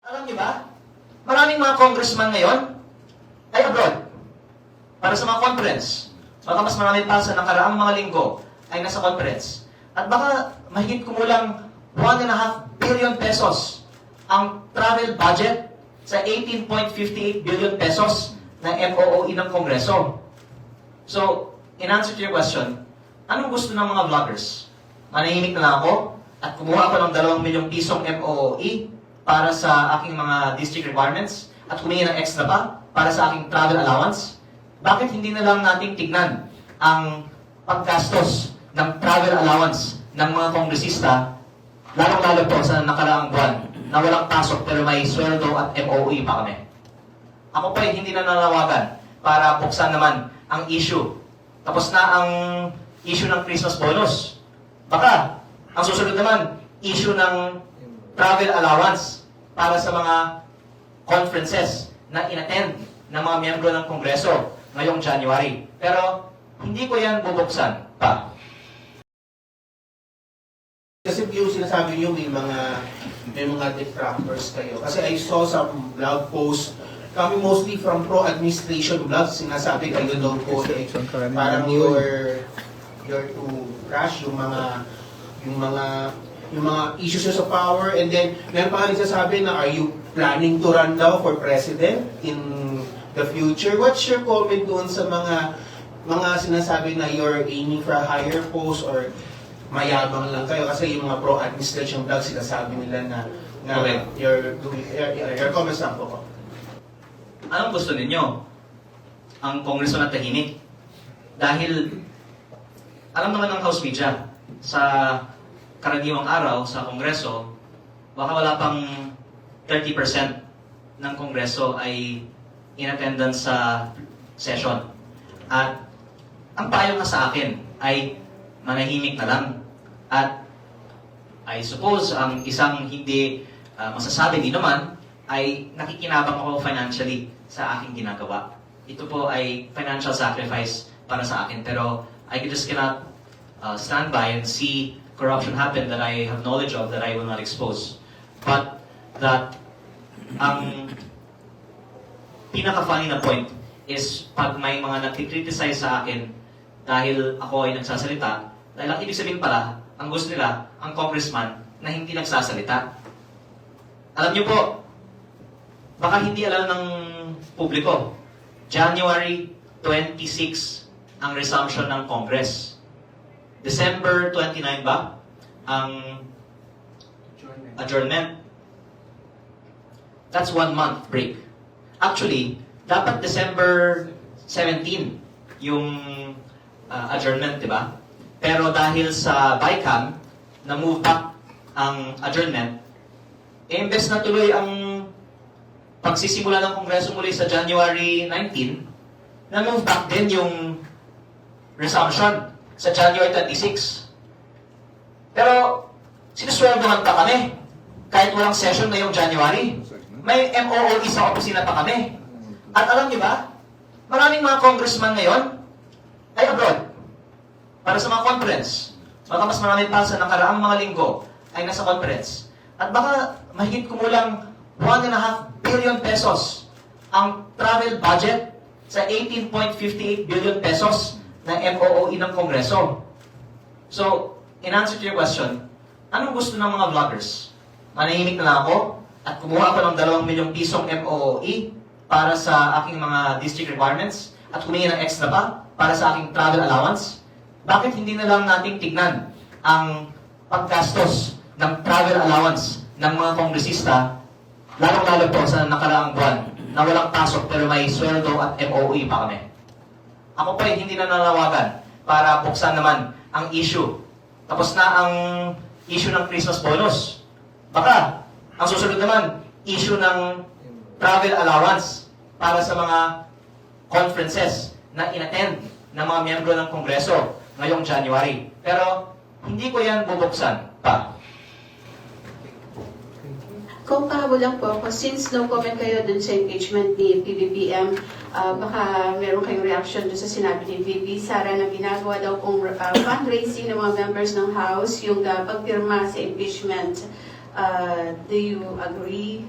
Alam niyo ba? Maraming mga congressman ngayon ay abroad para sa mga conference. Baka mas marami pa sa nakaraang mga linggo ay nasa conference. At baka mahigit kumulang 1.5 billion pesos ang travel budget sa 18.58 billion pesos na MOOE ng Kongreso. So, in answer to your question, anong gusto ng mga vloggers? Manahimik na lang ako at kumuha ako ng 2 milyong pisong MOOE para sa aking mga district requirements at humingi ng extra pa para sa aking travel allowance? Bakit hindi na lang nating tignan ang paggastos ng travel allowance ng mga kongresista, lalong-lalo po sa nakaraang buwan na walang pasok pero may sweldo at MOE pa kami? Ako pa hindi na nanawagan para buksan naman ang issue. Tapos na ang issue ng Christmas bonus. Baka, ang susunod naman, issue ng travel allowance para sa mga conferences na inattend ng mga miyembro ng Kongreso ngayong January. Pero hindi ko yan bubuksan pa. Kasi yung sinasabi niyo may mga detractors kayo. Kasi I saw some blog posts coming mostly from pro-administration blogs. Sinasabi kayo daw po parang you're to crash yung mga issues sa power, and then meron pa nga nagsasabi na are you planning to run daw for president in the future? What's your comment doon sa mga sinasabi na you're aiming for a higher post or mayabang lang kayo? Kasi yung mga pro-administration blogs sinasabi nila na Okay. your comments lang po. Anong gusto ninyo? Ang Congressman at tahimik? Dahil alam naman ng House Media, sa karaniwang araw sa Kongreso, baka wala pang 30% ng Kongreso ay in attendance sa session. At ang payo nga sa akin ay manahimik na lang. At I suppose ang isang hindi masasabi din naman ay nakikinabang ako financially sa aking ginagawa. Ito po ay financial sacrifice para sa akin, pero I just cannot stand by and see corruption happen that I have knowledge of, that I will not expose. But that ang pinaka-funny na point is pag may mga nagkikriticize sa akin dahil ako ay nagsasalita, dahil ang ibig sabihin pala, ang gusto nila, ang congressman na hindi nagsasalita. Alam niyo po, baka hindi alam ng publiko, January 26 ang resumption ng Congress. December 29 ba ang adjournment? That's 1 month break. Actually, dapat December 17 yung adjournment, di ba? Pero dahil sa BICAM, na-move back ang adjournment, imbes na tuloy ang pagsisimula ng Kongreso muli sa January 19, na-move back din yung resumption sa January 26. Pero, sinusweldohan pa kami. Kahit walang session ngayong January. May MOOE sa opisina pa kami. At alam niyo ba, maraming mga congressman ngayon ay abroad para sa mga conference. Baka mas marami pa sa nakaraang mga linggo ay nasa conference. At baka mahigit kumulang 1.5 billion pesos ang travel budget sa 18.58 billion pesos na MOOE ng Kongreso. So, in answer to your question, anong gusto ng mga vloggers? Manahimik na lang ako at kumuha ako ng 2 milyong pisong MOOE para sa aking mga district requirements at humingi ng extra pa para sa aking travel allowance? Bakit hindi na lang nating tignan ang paggastos ng travel allowance ng mga kongresista, lalong-lalo po sa nakaraang buwan na walang pasok pero may sweldo at MOE pa kami? Ako pa hindi na nanawagan para buksan naman ang issue. Tapos na ang issue ng Christmas bonus. Baka, ang susunod naman, issue ng travel allowance para sa mga conferences na inattend ng mga miyembro ng Kongreso ngayong January. Pero, hindi ko yan bubuksan pa. Kung pahabol lang po ako, since no comment kayo dun sa impeachment ni PBBM, baka meron kayong reaction dun sa sinabi ni VP Sara na ginagawa daw kong fundraising ng mga members ng House, yung pagpirma sa impeachment. Do you agree?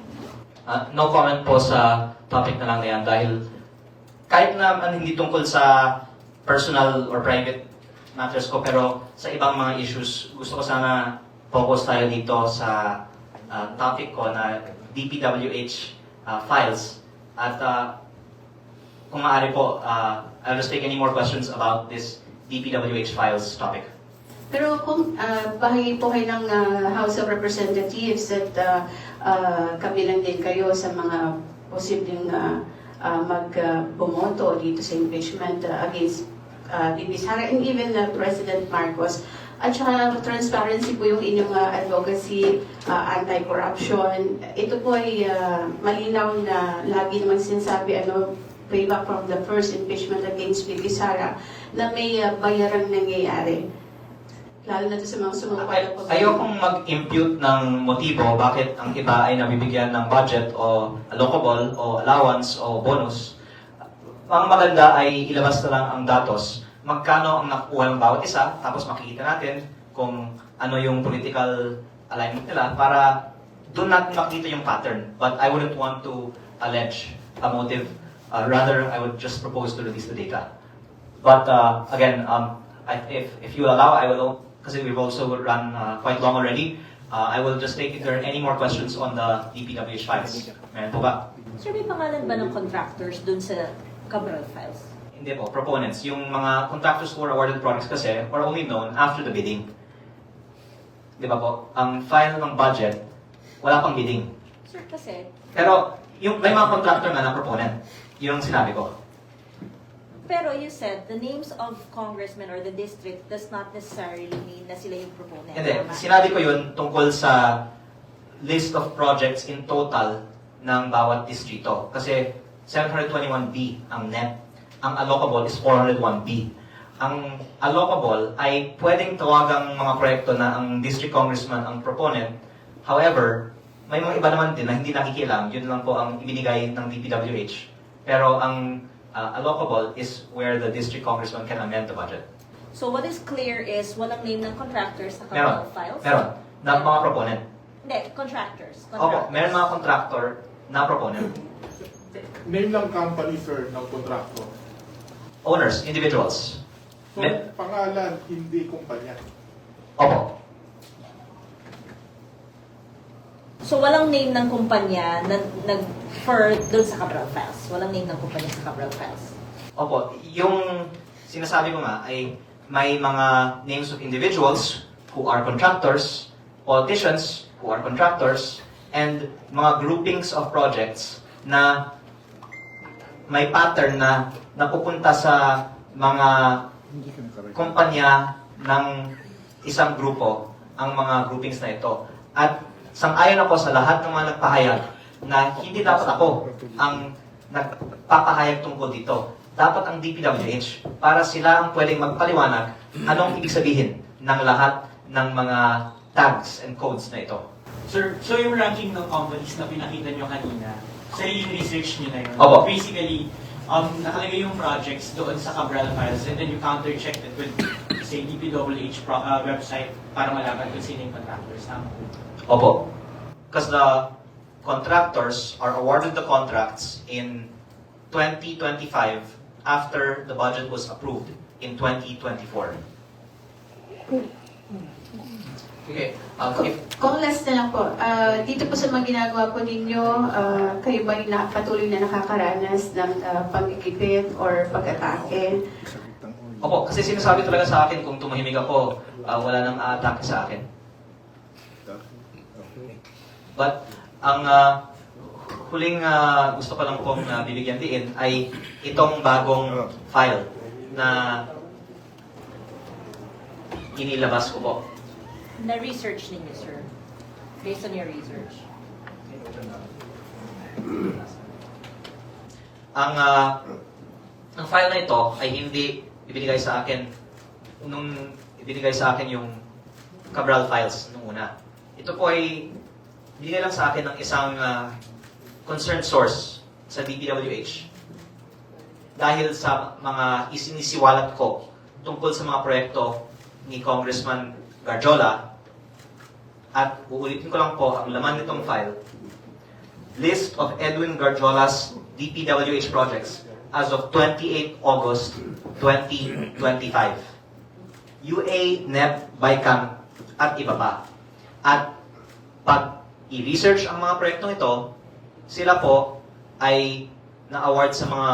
No comment po sa topic na lang na yan dahil kahit naman hindi tungkol sa personal or private matters ko, pero sa ibang mga issues, gusto ko sana focus tayo dito sa topic ko na DPWH files. At kung maaari po, I'll just take any more questions about this DPWH files topic. Pero kung bahagi po kayo ng House of Representatives at kabilang din kayo sa mga posibleng magbumoto dito sa impeachment against VP Sara and even President Marcos. At saka transparency po yung inyong advocacy, anti-corruption. Ito po ay malinaw na lagi naman sinasabi, way back from the first impeachment against VP Sara, na may bayarang nangyayari. Lalo na sa mga sumupala po. Ayokong mag-impute ng motibo bakit ang iba ay nabibigyan ng budget o allocable o allowance o bonus. Ang maganda ay ilabas na lang ang datos. Magkano ang nakukuha ng bawat isa, tapos makikita natin kung ano yung political alignment nila para doon natin makita yung pattern. But I wouldn't want to allege a motive. Rather, I would just propose to release the data. But again, if you allow, I will, kasi we've also run quite long already, I will just take if there are any more questions on the DPWH files. Meron po ba? Sir, may pangalan ba ng contractors dun sa Cabral files? Hindi po, proponents. Yung mga contractors who were awarded projects kasi were only known after the bidding. Di ba po? Ang file ng budget, wala pang bidding. Sir, kasi... Pero may mga contractor nga na proponent. Yung sinabi ko. Pero you said the names of congressmen or the district does not necessarily mean na sila yung proponent. Hindi. Tama? Sinabi ko yun tungkol sa list of projects in total ng bawat distrito. Kasi 721B ang net. Ang allocable is 401B. Ang allocable ay pwedeng tawagang mga proyekto na ang district congressman ang proponent. However, may mga iba naman din na hindi nakikialam. Yun lang po ang ibinigay ng DPWH. Pero ang allocable is where the district congressman can amend the budget. So what is clear is walang name ng contractors sa Meron. Cabral files? Meron. Na mga proponent. Hindi, contractors. Opo, meron mga contractor na proponent. Name ng company, sir, ng contractor. Owners, individuals. So, Me- pangalan, hindi kumpanya. Opo. So walang name ng kumpanya na for doon sa Cabral files. Walang name ng kumpanya sa Cabral files. Opo, yung sinasabi ko nga ay may mga names of individuals who are contractors, politicians who are contractors, and mga groupings of projects na may pattern na napupunta sa mga kumpanya ng isang grupo ang mga groupings na ito. At sang-ayon ako sa lahat ng mga nagpahayag na hindi dapat ako ang nagpapahayag tungkol dito. Dapat ang DPWH para sila ang pwedeng magpaliwanag anong ibig sabihin ng lahat ng mga tags and codes na ito. Sir, so yung ranking ng companies na pinakita nyo kanina, sa yung research nyo na yun, Opo. basically, nakalagay yung projects doon sa Cabral files and then you counter-check it with, say, DPWH website para malaman kung sino yung contractors. Tama? Opo. Because the contractors are awarded the contracts in 2025 after the budget was approved in 2024. Okay. Kung last na lang po, dito po sa mga ginagawa po ninyo, kayo ba yung patuloy na nakakaranas ng pag-ikipit or pag-atake? Opo, kasi sinasabi talaga sa akin kung tumahimik ako, wala nang aatake sa akin. But ang huling gusto ko lang pong bibigyan diin ay itong bagong file na inilabas ko po. Na-research ninyo, sir. Based on your research. Ang file na ito ay hindi ibinigay sa akin nung ibinigay sa akin yung Cabral files nung una. Ito po ay binigay lang sa akin ng isang concerned source sa DPWH dahil sa mga isinisiwalat ko tungkol sa mga proyekto ni Congressman Garjola. At uulitin ko lang po ang laman nitong file list of Edwin Garjola's DPWH projects as of 28 August 2025. UA, NEP, BICAM, at iba pa. At pag i-research ang mga proyektong ito, sila po ay na-award sa mga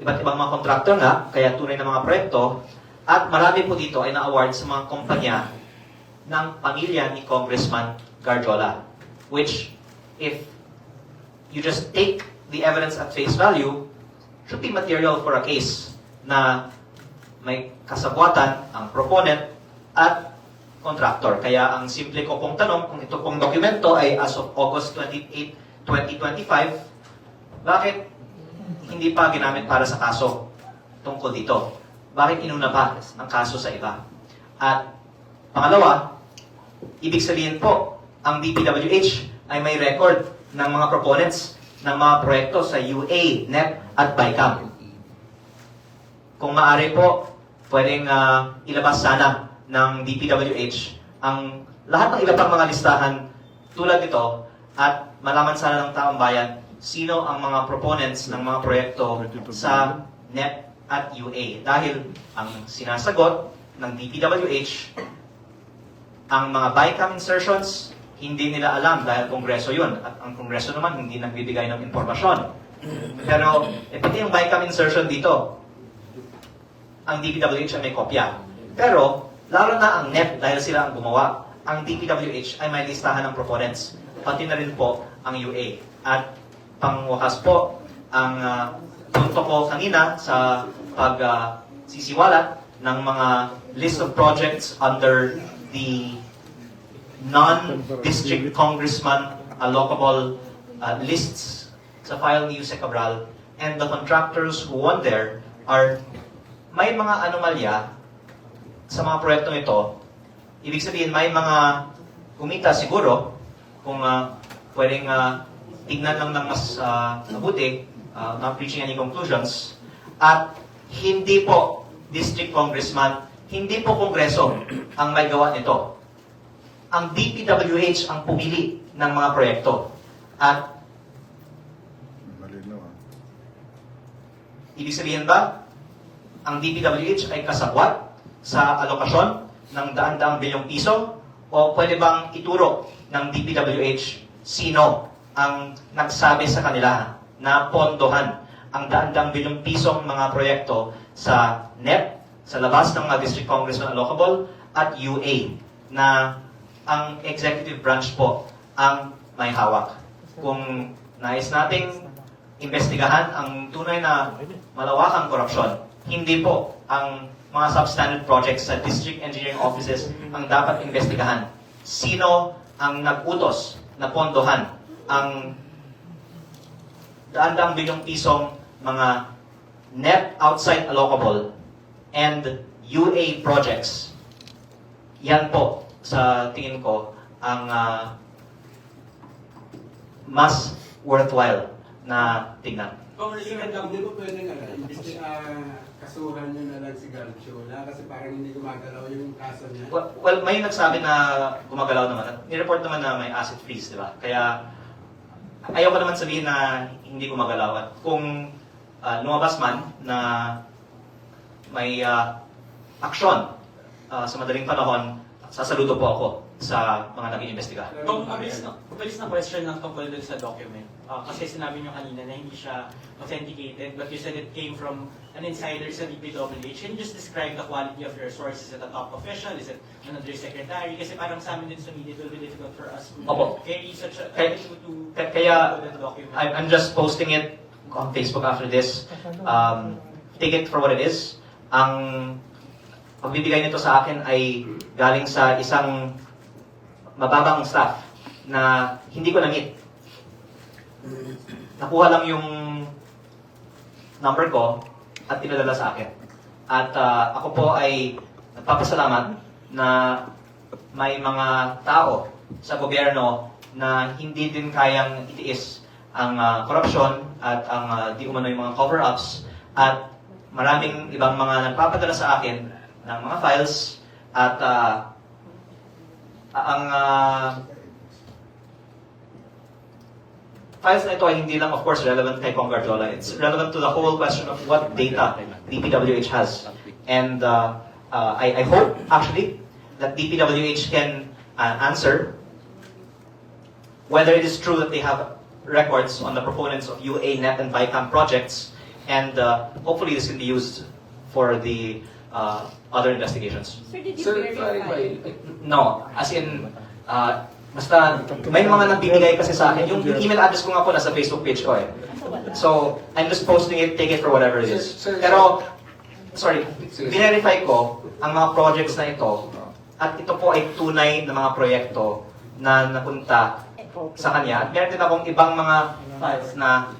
iba't ibang mga contractor nga, kaya tunay na mga proyekto, at marami po dito ay na-award sa mga kumpanya ng pamilya ni Congressman Garjola. Which, if you just take the evidence at face value, should be material for a case na may kasabwatan ang proponent at contractor. Kaya ang simple ko pong tanong, kung ito pong dokumento ay as of August 28, 2025, bakit hindi pa ginamit para sa kaso tungkol dito? Bakit inuna pa ang kaso sa iba? At pangalawa, ibig sabihin po, ang DPWH ay may record ng mga proponents ng mga proyekto sa UA, NEP, at BICAM. Kung maaari po, pwedeng ilabas sana ng DPWH ang lahat ng iba pang mga listahan tulad nito at malaman sana ng taong bayan sino ang mga proponents ng mga proyekto sa NEP at UA. Dahil ang sinasagot ng DPWH, ang mga BICAM insertions, hindi nila alam dahil Kongreso yun. At ang Kongreso naman hindi nagbibigay ng impormasyon. Pero, pati yung BICAM insertion dito, ang DPWH ay may kopya. Pero, lalo na ang NEP dahil sila ang gumawa, ang DPWH ay may listahan ng proponents. Pati na rin po ang UA. At pangwakas po, ang punto ko kanina sa pagsisiwalat ng mga list of projects under the non-district congressman allocable lists sa file ni Yuse Cabral, and the contractors who won there are may mga anomalya sa mga proyektong ito. Ibig sabihin, may mga kumita siguro kung pwedeng tignan lang ng mas mabuti, not reaching any conclusions, at hindi po district congressman, hindi po kongreso ang may gawa nito. Ang DPWH ang pumili ng mga proyekto. At ibig sabihin ba, ang DPWH ay kasabwat sa alokasyon ng daan-daang bilyong piso? O pwede bang ituro ng DPWH sino ang nagsabi sa kanila na pondohan ang daan-daang bilyong pisong mga proyekto sa NEP, sa labas ng mga District Congressman Allocable, at UA, na ang executive branch po ang may hawak. Kung nais nating investigahan ang tunay na malawakang korupsyon, hindi po ang mga substandard projects sa district engineering offices ang dapat investigahan. Sino ang nag-utos na pondohan ang daan-daang bilyong pisong mga NEP outside allocable and UA projects? Yan po, sa tingin ko, ang mas worthwhile na tingnan. Sir, hindi po pwedeng kasuhan nyo na lang si Garjola kasi parang hindi gumagalaw yung kaso niya. Well, may nagsabi na gumagalaw naman. At nireport naman na may asset freeze, di ba? Kaya, ayaw ko naman sabihin na hindi gumagalaw. At kung lumabas man na may aksyon sa madaling panahon, sasaludo po ako sa mga naging investiga. Kung mabilis na question lang tungkol dun sa document. Kasi sinabi nyo kanina na hindi siya authenticated, but you said it came from an insider sa DPWH. Can you just describe the quality of your source? Is it a top official? Is it an undersecretary? Kasi parang sa amin din sa media, it will be difficult for us to carry such a Kaya, document. I'm just posting it on Facebook after this. Take it for what it is. Ang pagbibigay nito sa akin ay galing sa isang mababang staff na hindi ko na-meet. Nakuha lang yung number ko at pinadala sa akin. At ako po ay nagpapasalamat na may mga tao sa gobyerno na hindi din kayang itiis ang korupsyon at ang di umano yung mga cover-ups, at maraming ibang mga nagpapadala sa akin ng mga files, at files na ito ay hindi lang, of course, relevant kay Kong Garjola. It's relevant to the whole question of what data DPWH has. And I hope, actually, that DPWH can answer whether it is true that they have records on the proponents of UA, NET, and BICAM projects, and hopefully this can be used for the other investigations. Sir, did you Sir, verify? No, as in, basta may mga nagbibigay kasi sa akin. Yung email address ko nga po nasa Facebook page ko eh. So, I'm just posting it, take it for whatever it is. Pero, sorry, verify ko ang mga projects na ito at ito po ay tunay na mga proyekto na napunta sa kanya. At meron din akong ibang mga files na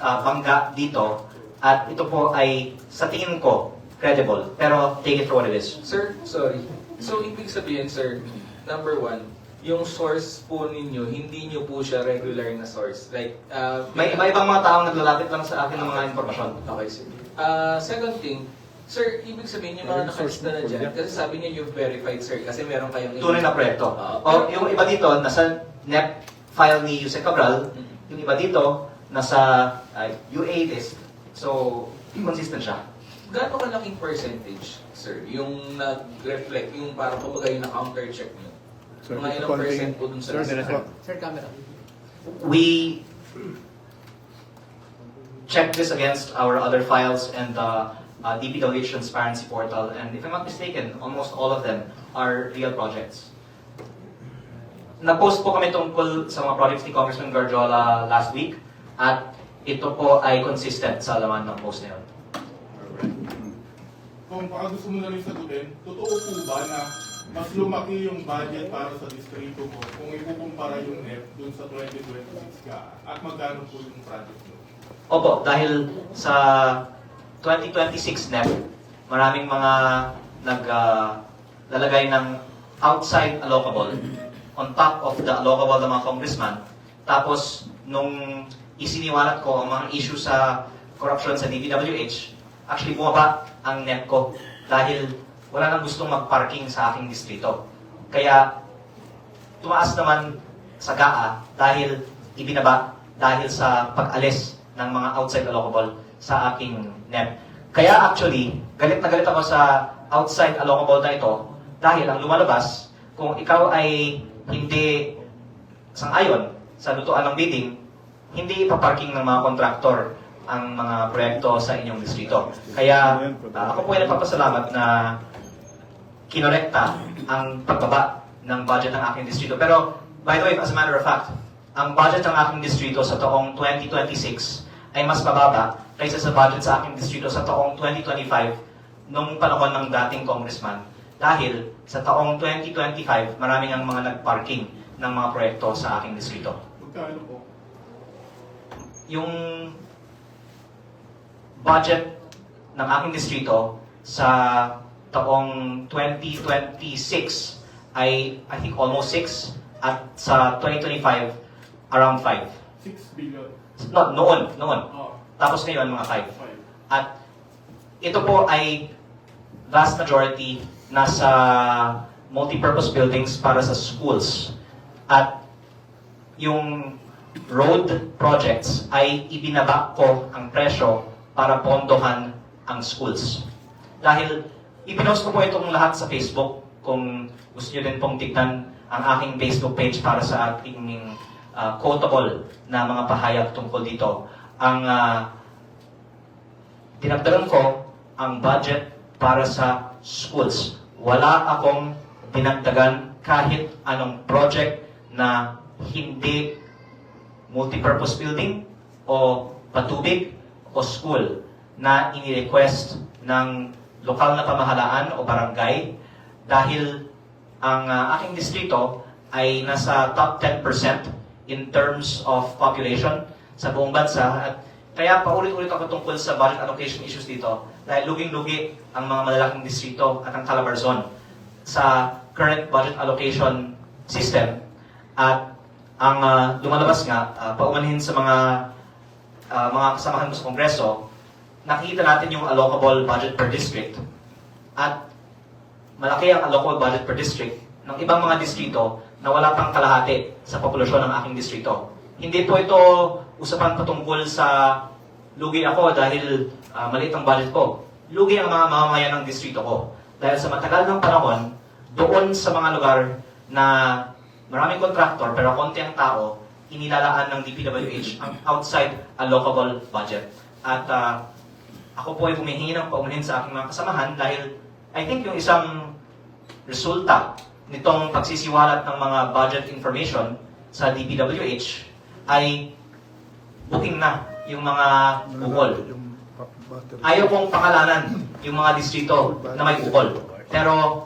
bangga dito at ito po ay sa tingin ko credible. Pero take it for what it is. Sir, sorry. So, ibig sabihin, sir, number one, yung source po ninyo, hindi nyo po siya regular na source. Like, May ibang mga taong naglalapit lang sa akin ng mga impormasyon. Okay, sir. Second thing, sir, ibig sabihin yung mga nakalista na dyan, kasi sabi niyo you've verified, sir, kasi meron kayong... Tunay na proyekto. O yung iba dito, nasa NEP file ni Yusek Cabral. Yung iba dito, nasa UA list. So, consistent siya. Gaano kalaking percentage, sir, yung nag-reflect, yung parang kumbaga yung na-counter-check niyo? Mga ilang percent po dun sa lista? We check this against our other files and the DPWH Transparency Portal. And if I'm not mistaken, almost all of them are real projects. Nag-post po kami tungkol sa mga projects ni Congressman Garjola last week. At ito po ay consistent sa laman ng post na yun. Kung baka gusto mo na rin sagutin, totoo po ba na mas lumaki yung budget para sa distrito mo kung ikukumpara yung NEP dun sa 2026 ka at magkano po yung project mo? Opo, dahil sa 2026 NEP, maraming mga naglalagay ng outside allocable on top of the allocable ng mga congressman. Tapos, nung isiniwalat ko ang mga issue sa corruption sa DPWH, actually bumaba ang NEP ko dahil wala nang gustong mag-parking sa aking distrito. Kaya, tumaas naman sa GAA dahil ibinaba dahil sa pag-alis ng mga outside allocable sa aking NEP. Kaya actually, galit na galit ako sa outside allocable na ito dahil ang lumalabas, kung ikaw ay hindi sang-ayon sa lutuan ng bidding, hindi ipaparking ng mga kontraktor ang mga proyekto sa inyong distrito. Kaya ako po ay nagpapasalamat na kinorekta ang pagbaba ng budget ng aking distrito. Pero, by the way, as a matter of fact, ang budget ng aking distrito sa taong 2026 ay mas mababa kaysa sa budget sa aking distrito sa taong 2025 nung panahon ng dating congressman. Dahil sa taong 2025, maraming ang mga nagparking ng mga proyekto sa aking distrito. Magkano po? Yung budget ng aking distrito sa taong 2026 ay I think almost 6 at sa 2025 around 5. 6 billion. No, noon. Oh, Tapos ngayon mga 5. 5. At ito po ay vast majority nasa multipurpose buildings para sa schools. At yung road projects ay ibinaba ko ang presyo para pondohan ang schools. Dahil ipinost ko po itong lahat sa Facebook. Kung gusto nyo din pong tignan ang aking Facebook page para sa ating quotable na mga pahayag tungkol dito. Ang dinagdagan ko ang budget para sa schools. Wala akong dinagdagan kahit anong project na hindi multipurpose building o patubig o school na ini-request ng lokal na pamahalaan o barangay dahil ang aking distrito ay nasa top 10% in terms of population sa buong bansa at kaya paulit-ulit ako tungkol sa budget allocation issues dito dahil luging-lugi ang mga malalaking distrito at ang Calabarzon sa current budget allocation system at ang lumalabas nga paumanhin sa mga kasamahan mo sa Kongreso, nakikita natin yung allocable budget per district at malaki ang allocable budget per district ng ibang mga distrito na wala pang kalahati sa populasyon ng aking distrito. hindi po ito usapan patungkol sa lugi ako dahil maliit ang budget ko. Lugi ang mga mamamayan ng distrito ko. Dahil sa matagal ng panahon, doon sa mga lugar na maraming kontraktor pero konti ang tao, inilalaan ng DPWH ang outside allocable budget. At ako po ay humihingi ng paumanhin sa aking mga kasamahan dahil I think yung isang resulta nitong pagsisiwalat ng mga budget information sa DPWH ay booking na yung mga ukol. Ayaw kong pangalanan yung mga distrito na may ukol. Pero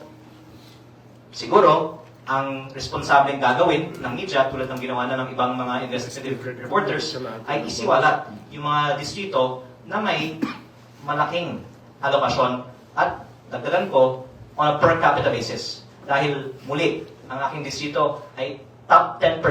siguro, ang responsableng gagawin ng media tulad ng ginawa na ng ibang mga investigative reporters ay isiwalat yung mga distrito na may malaking alokasyon at dagdagan ko on a per capita basis. Dahil muli, ang aking distrito ay top 10%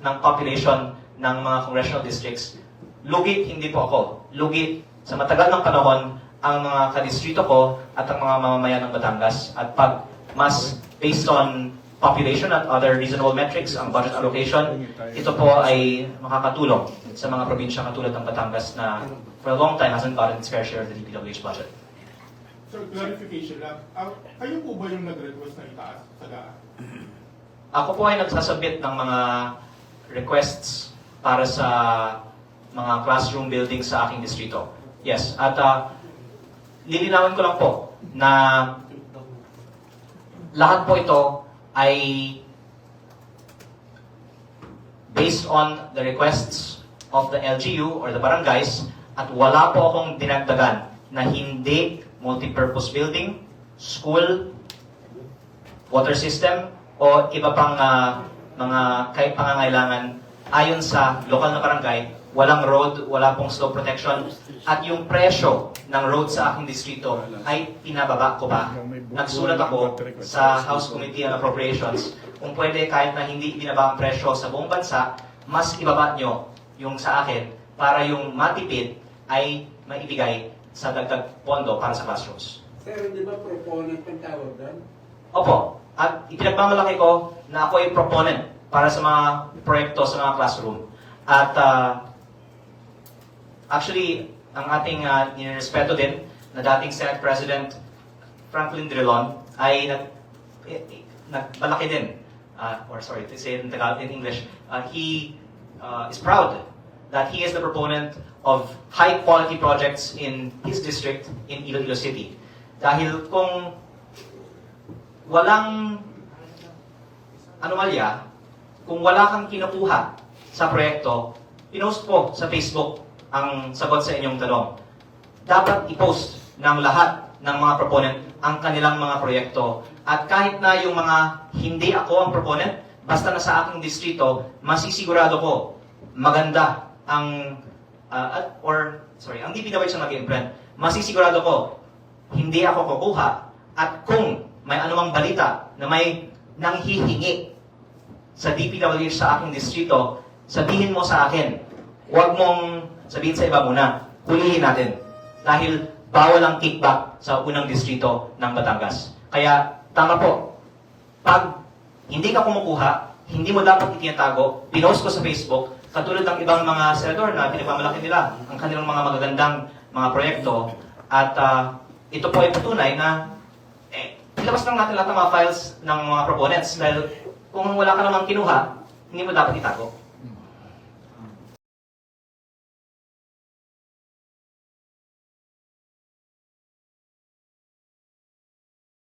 ng population ng mga congressional districts. Lugi, hindi po ako. Lugi, sa matagal ng panahon, ang mga kadistrito ko at ang mga mamamayan ng Batangas. At pag mas based on population at other reasonable metrics, ang budget allocation, ito po ay makakatulong sa mga probinsya katulad ng Batangas na for a long time hasn't gotten its fair share of the DPWH budget. Sir, clarification lang. Kayo po ba yung nag-request na itaas sa GAA? Ako po ay nagsasubmit ng mga requests para sa mga classroom buildings sa aking distrito. Yes, at lilinawin ko lang po na lahat po ito ay based on the requests of the LGU or the barangays at wala po akong dinagdagan na hindi multipurpose building, school, water system, o iba pang mga pangangailangan ayon sa lokal na barangay, walang road, wala pong slope protection, at yung presyo ng road sa aking distrito ay pinababa ko pa. Nagsulat ako sa House Committee on Appropriations kung pwede kahit na hindi ibinaba ang presyo sa buong bansa, mas ibaba nyo yung sa akin para yung matipid ay maibigay sa dagdag pondo para sa classrooms. Sir, di ba proponent ang tawag doon? Opo. At ipinagmamalaki ko na ako ay proponent para sa mga proyekto sa mga classroom. At actually, ang ating nirespeto din na dating Senate President Franklin Drilon ay nagbalaki din. Or sorry, to say it in Tagalog, in English. He is proud that he is the proponent of high-quality projects in his district in Iloilo City. Dahil kung walang anomalya, kung wala kang kinukuha sa proyekto, pinost ko sa Facebook ang sagot sa inyong tanong. Dapat i-post ng lahat ng mga proponent ang kanilang mga proyekto. At kahit na yung mga hindi ako ang proponent, basta na sa aking distrito, masisigurado ko maganda ang ang DPWH ang nag-imprint. Masisigurado ko hindi ako kukuha at kung may anumang balita na may nanghihingi sa DPWH sa aking distrito, sabihin mo sa akin. Huwag mong sabihin sa iba muna. Hulihin natin. Dahil bawal ang kickback sa unang distrito ng Batangas. Kaya, tama po. Pag hindi ka kumukuha, hindi mo dapat itinatago, pinost ko sa Facebook, katulad ng ibang mga senador na pinagmamalaki nila ang kanilang mga magagandang mga proyekto. At ito po ay patunay na ilabas lang natin lahat ng mga files ng mga proponents dahil kung wala ka namang kinuha, hindi mo dapat itago.